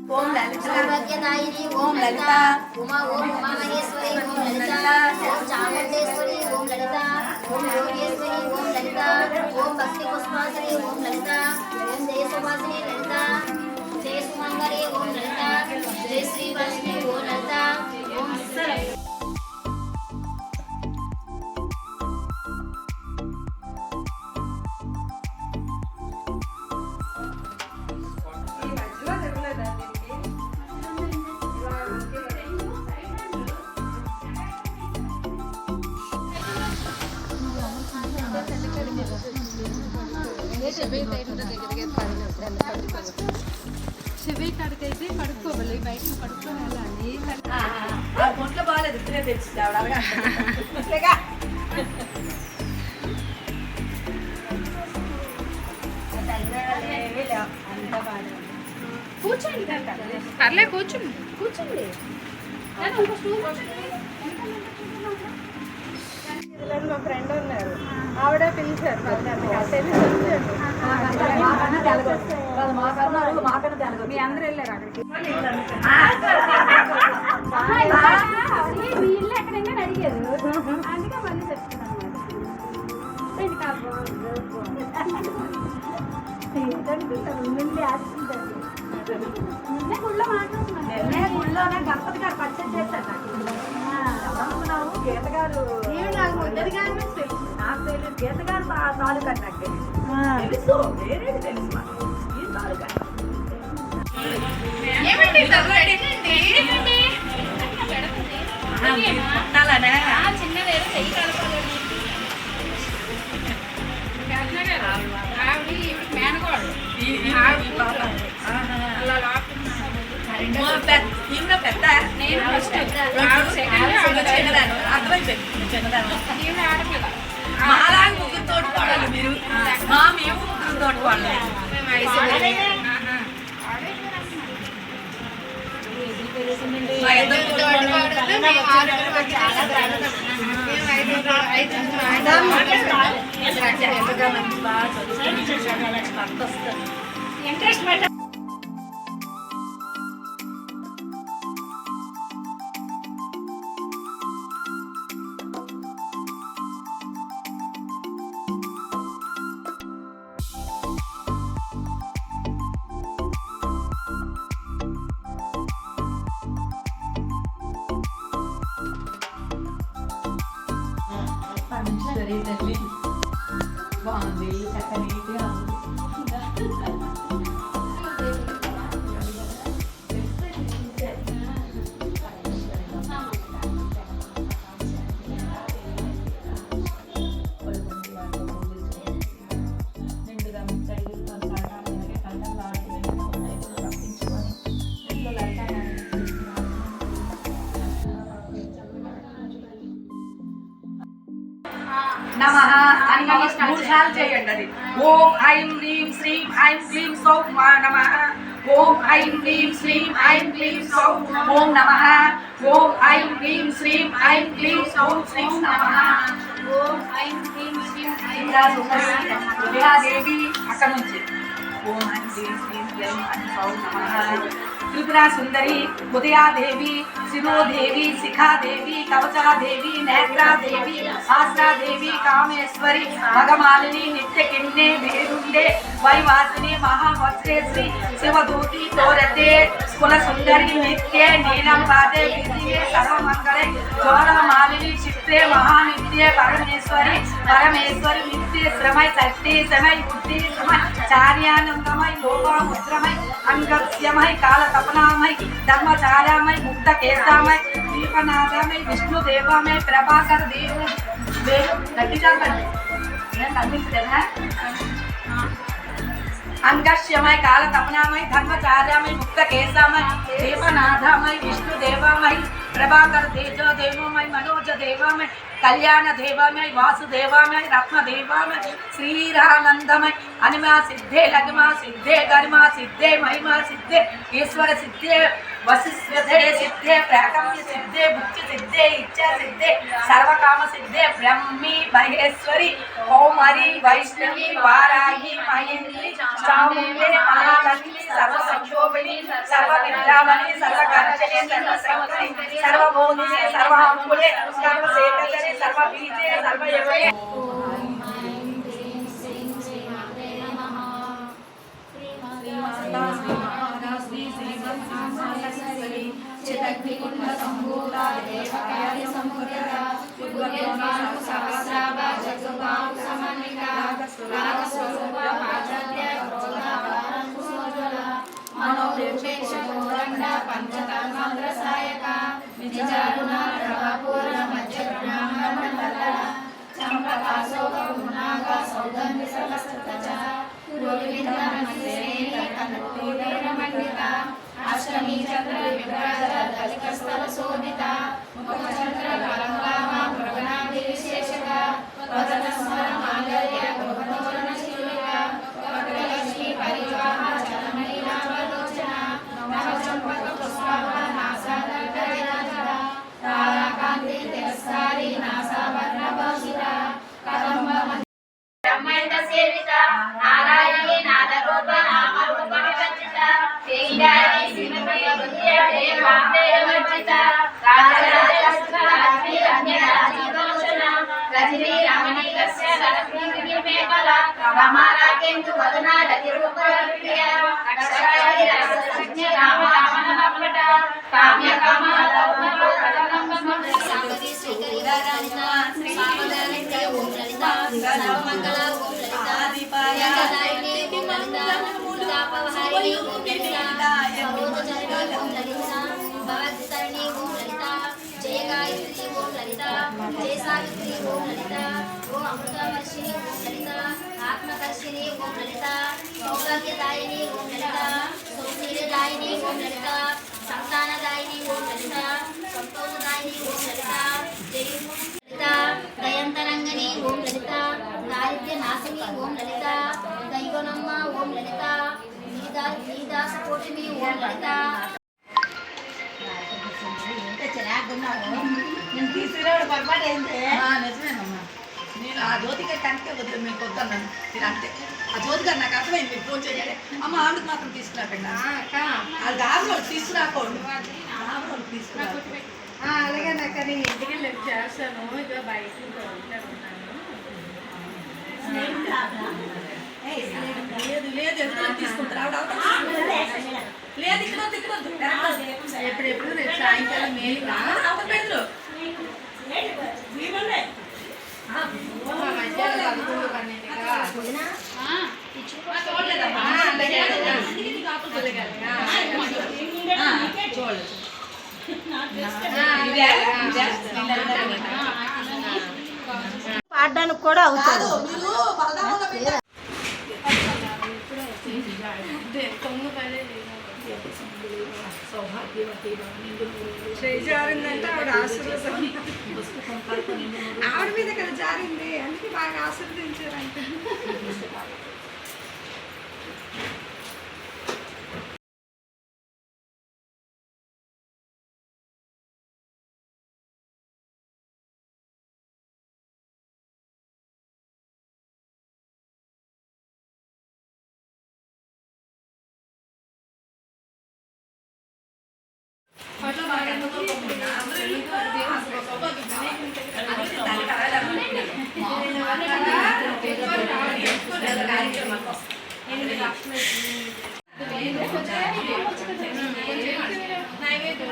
ఓం లలిత సర్వజ్ఞదాయిని ఓం లలిత ఉమా ఓం ఉమామహేశ్వరి ఓం లలిత ఓం చాముండేశ్వరి ఓం లలిత ఓం యోగేశ్వరి ఓం లలిత ఓం భక్తి పుష్పాసరి ఓం లలిత ఓం జయ సుభాసిని లలిత జయ సుమంగళి ఓం లలిత జయ శ్రీ లక్ష్మి ఓం లలిత ఓం సర చెవి కడికైతే కడుక్కోవాలి బయట కడుక్కొని వెళ్ళాలి ఒంట్లో బాగాలేదు ఇప్పుడే తెచ్చింది ఆవిడ కూర్చోండి పర్లే కూర్చోండి కూర్చోండి మా ఫ్రెండ్ ఉన్నారు ఆవిడ పిలిచారు మీ అందరూ వెళ్ళారు అక్కడికి వీళ్ళు ఎక్కడైనా అడిగారు అందుకే మళ్ళీ చెప్తున్నాను గుళ్ళో మాట్లాడుతున్నాను గుళ్ళోనే గణపతి గారు పచ్చడి చేశారు నాకు గీత గారు నాకు తెలియదు గీత గారు తాలూకా నాకు తెలుసు వేరేది తెలుసు ఈ తాలూకా చిన్నదే చెయ్యి కలపాలండి మేనకోడు ఇంకా పెద్ద నేను ఫస్ట్ చిన్నదాను అర్థమైపోయింది చిన్నదాను ఆడపిల్ల మాలా ముగ్గురు తోడుకోవాలి మీరు మేము ముగ్గురు తోడుకోవాలి ఇంట్రెస్ట్ పెట్ట తల్లి బాగుంది చక్కని నమః అని మూడు సార్లు చేయండి అది ఓం ఐం హ్రీం శ్రీం ఐం క్లీం సౌం నమః ఓం ఐం హ్రీం శ్రీం ఐం క్లీం సౌం ఓం నమః ఓం ఐం హ్రీం శ్రీం ఐం క్లీం సౌం శ్రీం నమః ఓం ఐం హ్రీం శ్రీం ఐం దేవి అక్కడ నుంచి ఓం ఐం హ్రీం శ్రీం క్లీం ఐం సౌం నమః त्रिपुरा सुंदरी उदया देवी शिरो देवी शिखा देवी कवचा देवी नेत्रा देवी आस्था देवी कामेश्वरी भगमालिनी नित्य किन्ने भेरुंडे वैवासिनी महावज्रेश्वरी शिवदूती तोरते कुल सुंदरी नित्य नीलम पादे विजये सर्वमंगले ज्वाला मालिनी चित्रे महानित्य परमेश्वरी परमेश्वरी नित्य श्रमय शक्ति समय बुद्धि समय चार्यानंदमय लोपामुद्रमय अंगस्यमय काल तपनामय धर्मचार्यामय मुक्त केशामय दीपनाथमय विष्णु देवामय प्रभाकर देव अंगस्यमय काल तपनामय धर्मचार्यामय मुक्त केशामय दीपनाथमय विष्णु देवामय प्रभाकर तेजो देवमय मनोज देवमय कल्याण देवमय वासुदेवमय रत्न देवमय श्रीरानंदमय अनिमा सिद्धे लगमा सिद्धे गरिमा सिद्धे महिमा सिद्धे ईश्वर सिद्धे वसिष्ठे सिद्धे प्राकम्य सिद्धे मुक्ति सिद्धे इच्छा सिद्धे सर्वकाम सिद्धे ब्रह्मी महेश्वरी कौमारी वैष्णवी वाराही महेंद्री चामुंडे महालक्ष्मी सर्वसंक्षोभिनी सर्वविद्यामणि सर्वकार्यणे सर्वसंकटे सर्वभूमिने सर्वांकुले सर्वसेकचरे सर्वबीजे सर्वयवने चिदग्निकुंड संभूता देवकार्य संभूता उद्गतोनानु सहस्राभा जगुबाहु समन्विता नागस्वरूपा पाचद्य क्रोधावारं कुसोज्वला मनोरूपेक्ष गोरण्ड पंचतन्मात्र सायका निजारुणा प्रभापूर्ण मध्य ब्रह्मांडमंडला चंपकाशोक गुणाग सौगंधि सहस्रतच पुरोहिता मंदिरेण कनकोलेन मंडिता अष्टमी चंद्र विभ्राजर दलितस्थल शोभिता मुखचंद्र कलंगामा प्रगणादि विशेषका वदन स्मर मांगल्य गोपतोरण शिलिका वक्रलक्ष्मी परिवाह चलमणि नामलोचना नवचंपक पुष्पाभा नासादर्करिराजरा ताराकांति तिरस्कारी नासावर्ण बहुशिरा कदम्ब ब्रह्मैंद सेविता नारायणी नादरूप नामरूप विभजिता तेजारी सिमप्रिय बुद्धिय देवांते वर्जिता राजराजस्था लक्ष्मी रंजनाजीवलोचना रजनी रमणी कस्य लक्ष्मी विनिर्मेकला रमाराकेन्दु वदना रतिरूप प्रिया अक्षरादि रसज्ञ राम रामन नमलटा काम्य काम लवनो कदम्ब सांगति श्रीकरिदारानिता सामदानित्य ओम ललिता सर्वमंगल ओम ललिता दीपायदायिनी ओम ललिता मुक्तापहारिणी ओम ललिता सरोजचरणी ओम ललिता भवद्वितरणी ओम ललिता जय गायत्री ओम ललिता जय सावित्री ओम ललिता ओम अमृतवर्षिणी ओम ललिता आत्मकर्षिणी ओम ललिता सौभाग्यदायिनी ओम ललिता सौशीलदायिनी ओम ललिता संतानदायिनी ओम ललिता संतोषदायिनी ओम ललिता जय ललिता दयंतरंगनी ओम ललिता दारिद्र्य नाशिनी ओम ललिता दैवनम्म ओम ललिता लीदासकोटिनी ओम ललिता నేను తీసుకురావడం పొరపాటు ఏంటి నిజమేనమ్మా నేను ఆ జ్యోతికి కనుక వద్దు మీకు వద్దన్నాను నేను అంటే ఆ జ్యోతి గారు నాకు అర్థమైంది మీరు ఫోన్ చేయాలి అమ్మ ఆమెకు మాత్రం తీసుకురాకండి అది దారిలో తీసుకురాకోండి దారిలో తీసుకురాకండి అలాగే నాకు అది ఇంటికి వెళ్ళి చేస్తాను ఇక బయట లేదు లేదు ఎదురు తీసుకుంటారు ఆవిడ లేదు ఇక్కడ ఎప్పుడెప్పుడు రేపు సాయంకాలం మేలు ఆవిడ పెద్దరు మధ్యాహ్నం 12 పాడడానికి కూడా అవుతుంది. జారిందంటే ఆవిడ ఆశీర్వదం ఆవిడ మీద కదా జారింది అందుకే బాగా ఆశీర్వదించారంటే నైవేద్యం